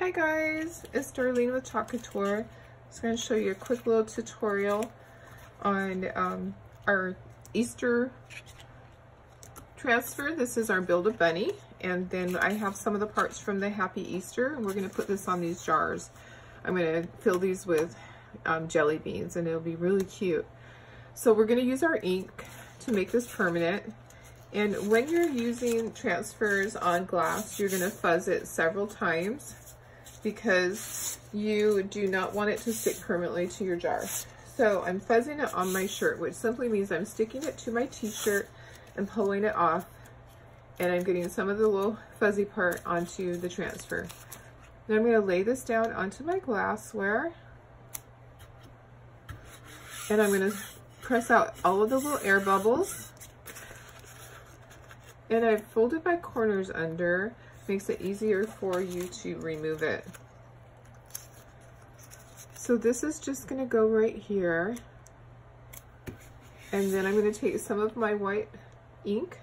Hi guys, it's Darlene with Couture. Just going to show you a quick little tutorial on our Easter transfer. This is our Build a Bunny, and then I have some of the parts from the Happy Easter, and we're going to put this on these jars. I'm going to fill these with jelly beans, and it'll be really cute. So we're going to use our ink to make this permanent. And when you're using transfers on glass, you're going to fuzz it several times because you do not want it to stick permanently to your jar. So I'm fuzzing it on my shirt, which simply means I'm sticking it to my t-shirt and pulling it off, and I'm getting some of the little fuzzy part onto the transfer. Then I'm going to lay this down onto my glassware, and I'm going to press out all of the little air bubbles. And I've folded my corners under, makes it easier for you to remove it. So this is just going to go right here. And then I'm going to take some of my white ink,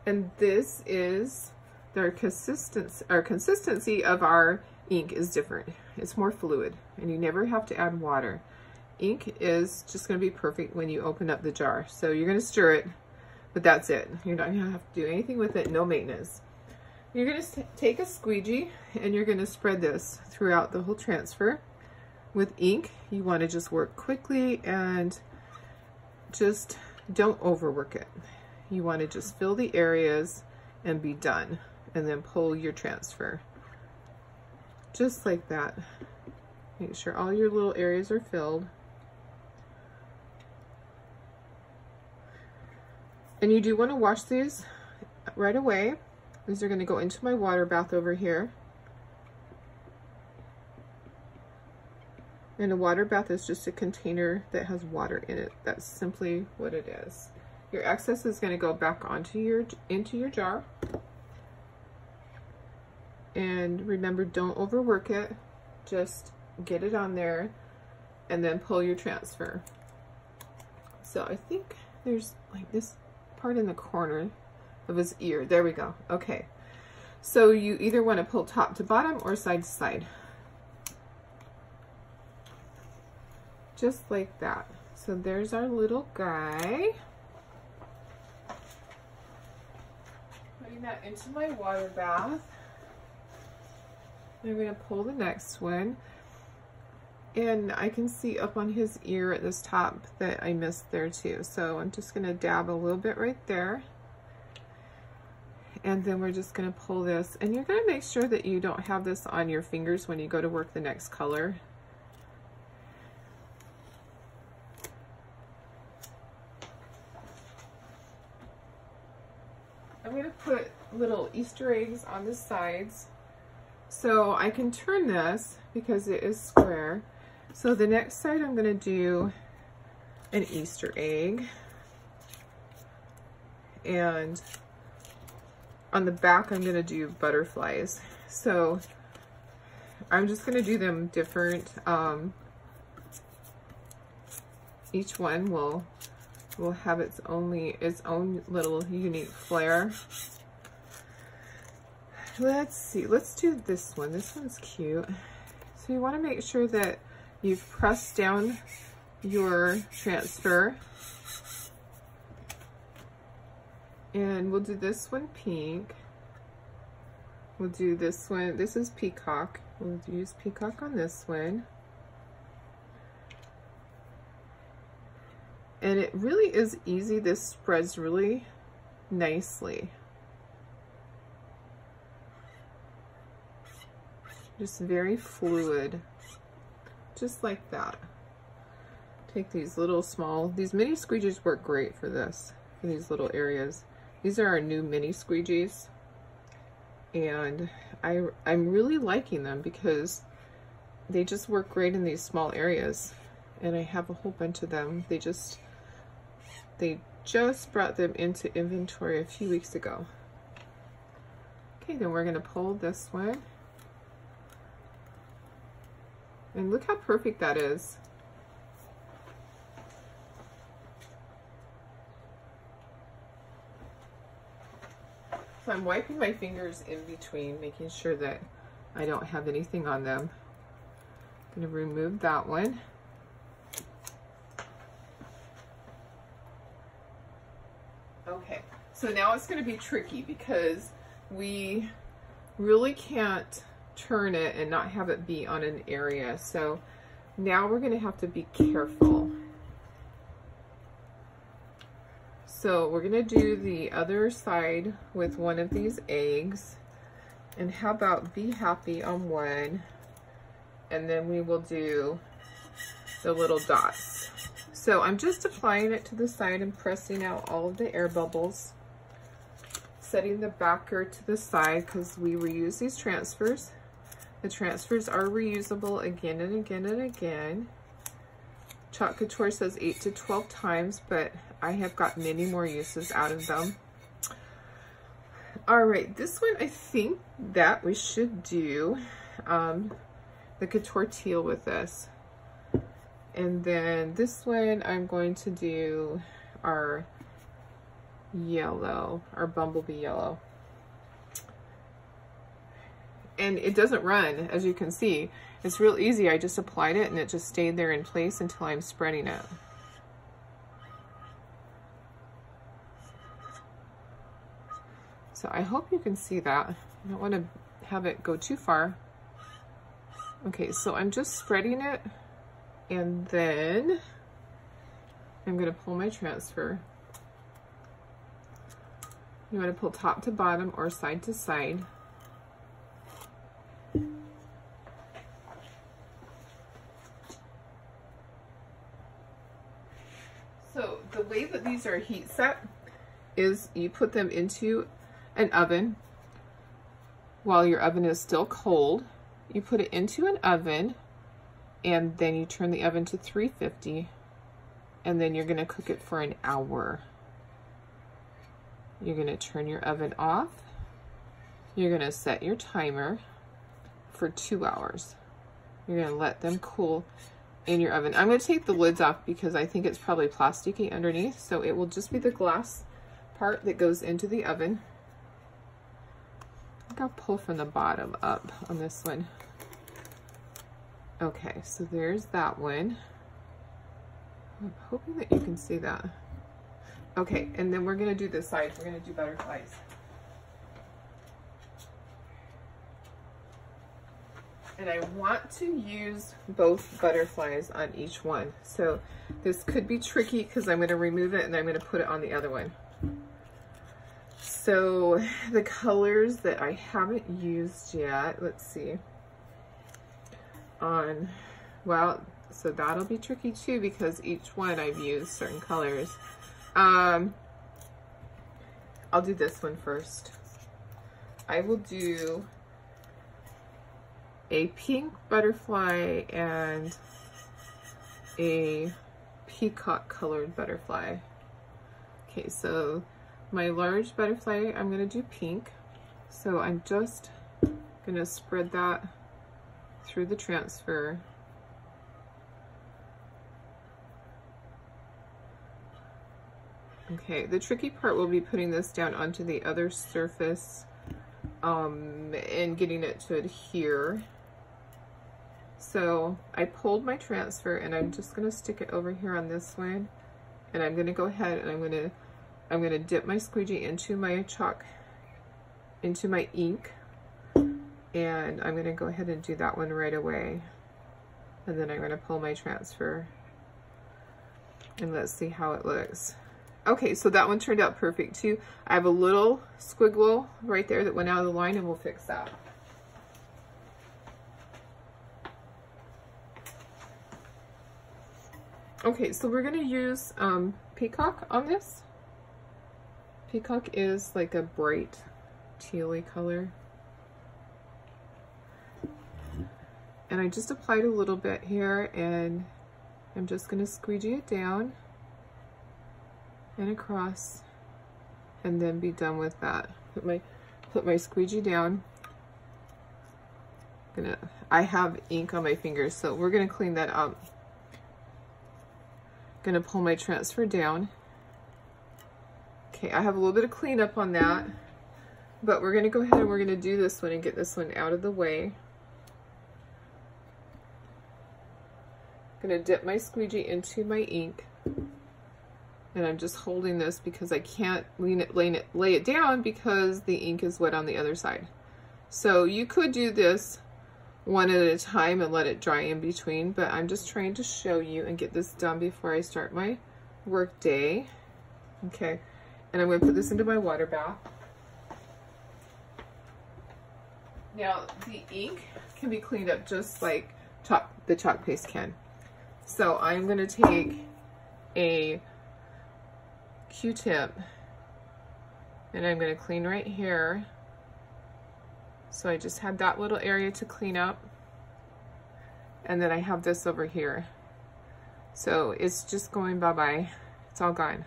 and this is our consistency of our ink is different. It's more fluid, and you never have to add water. Ink is just going to be perfect when you open up the jar. So you're going to stir it, but that's it. You're not going to have to do anything with it, no maintenance. You're going to take a squeegee and you're going to spread this throughout the whole transfer. With ink, you want to just work quickly and just don't overwork it. You want to just fill the areas and be done, and then pull your transfer. Just like that. Make sure all your little areas are filled. And you do want to wash these right away. These are going to go into my water bath over here. And a water bath is just a container that has water in it. That's simply what it is. Your excess is going to go back into your jar. And remember, don't overwork it. Just get it on there and then pull your transfer. So I think there's like this part in the corner of his ear. There we go. Okay. So you either want to pull top to bottom or side to side. Just like that. So there's our little guy. Putting that into my water bath. I'm going to pull the next one. And I can see up on his ear at this top that I missed there too. So I'm just going to dab a little bit right there. And then we're just going to pull this. And you're going to make sure that you don't have this on your fingers when you go to work the next color. I'm going to put little Easter eggs on the sides. So I can turn this because it is square. So the next side I'm going to do an Easter egg. And on the back I'm going to do butterflies. So I'm just going to do them different. Each one will have its own little unique flair. Let's see, let's do this one. This one's cute. So you want to make sure that you've pressed down your transfer. And we'll do this one pink. We'll do this one, this is peacock. We'll use peacock on this one. And it really is easy. This spreads really nicely. Just very fluid, just like that. Take these little these mini squeegees work great for this, for these little areas. These are our new mini squeegees, and I'm really liking them because they just work great in these small areas. And I have a whole bunch of them. They just brought them into inventory a few weeks ago. Okay, then we're gonna pull this one. And look how perfect that is. So I'm wiping my fingers in between, making sure that I don't have anything on them. I'm going to remove that one. Okay, so now it's going to be tricky because we really can't turn it and not have it be on an area. So now we're going to have to be careful. So we're going to do the other side with one of these eggs. And how about be happy on one, and then we will do the little dots. So I'm just applying it to the side and pressing out all of the air bubbles, setting the backer to the side because we reuse these transfers. The transfers are reusable again and again and again. Chalk Couture says 8 to 12 times, but I have got many more uses out of them. All right, this one I think that we should do the Couture teal with this. And then this one I'm going to do our yellow, our bumblebee yellow. And it doesn't run, as you can see. It's real easy. I just applied it and it just stayed there in place until I'm spreading it. So I hope you can see that. I don't want to have it go too far. Okay, so I'm just spreading it, and then I'm going to pull my transfer. You want to pull top to bottom or side to side. So the way that these are heat set is you put them into an oven while your oven is still cold. You put it into an oven and then you turn the oven to 350, and then you're going to cook it for an hour. You're going to turn your oven off. You're going to set your timer for 2 hours. You're going to let them cool in your oven. I'm going to take the lids off because I think it's probably plasticky underneath, so it will just be the glass part that goes into the oven. I think I'll pull from the bottom up on this one. Okay, so there's that one. I'm hoping that you can see that. Okay, and then we're going to do this side. We're going to do butterflies. And I want to use both butterflies on each one. So this could be tricky because I'm going to remove it and I'm going to put it on the other one. So the colors that I haven't used yet, let's see. Well, so that'll be tricky too because each one I've used certain colors. I'll do this one first. I will do a pink butterfly and a peacock colored butterfly. Okay, so my large butterfly, I'm going to do pink. So I'm just going to spread that through the transfer. Okay, the tricky part will be putting this down onto the other surface and getting it to adhere. So I pulled my transfer and I'm just going to stick it over here on this one, and I'm going to go ahead and I'm going to dip my squeegee into my chalk, into my ink, and I'm going to go ahead and do that one right away. And then I'm going to pull my transfer and let's see how it looks. Okay, so that one turned out perfect too. I have a little squiggle right there that went out of the line, and we'll fix that. Okay, so we're going to use peacock on this. Peacock is like a bright tealy color. And I just applied a little bit here, and I'm just going to squeegee it down and across, and then be done with that. Put my squeegee down. I have ink on my fingers, so we're gonna clean that up. Gonna pull my transfer down. Okay, I have a little bit of cleanup on that. But we're going to go ahead and we're going to do this one and get this one out of the way. I'm going to dip my squeegee into my ink. And I'm just holding this because I can't lay it down because the ink is wet on the other side. So you could do this one at a time and let it dry in between, but I'm just trying to show you and get this done before I start my work day. Okay, and I'm going to put this into my water bath. Now, the ink can be cleaned up just like the chalk paste can. So I'm going to take a Q-tip and I'm going to clean right here. So I just had that little area to clean up. And then I have this over here. So it's just going bye-bye. It's all gone.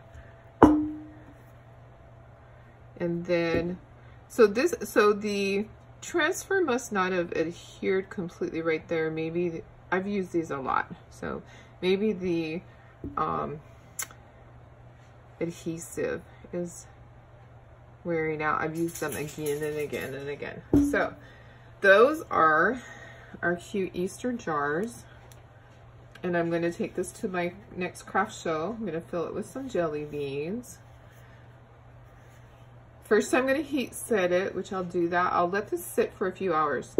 And then, so the transfer must not have adhered completely right there. Maybe, I've used these a lot. So maybe the adhesive is wearing out. I've used them again and again and again. So those are our cute Easter jars. And I'm going to take this to my next craft show. I'm going to fill it with some jelly beans. First, I'm going to heat set it, which I'll do that. I'll let this sit for a few hours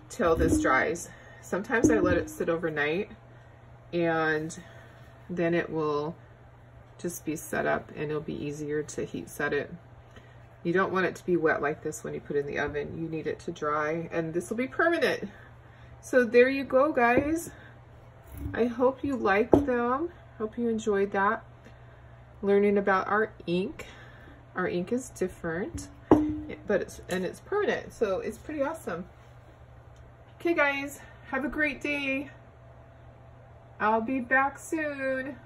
till this dries. Sometimes I let it sit overnight and then it will just be set up and it'll be easier to heat set it. You don't want it to be wet like this when you put it in the oven. You need it to dry and this will be permanent. So there you go, guys. I hope you liked them. Hope you enjoyed that. Learning about our ink. Our ink is different, but it's permanent, so it's pretty awesome. Okay, guys, have a great day. I'll be back soon.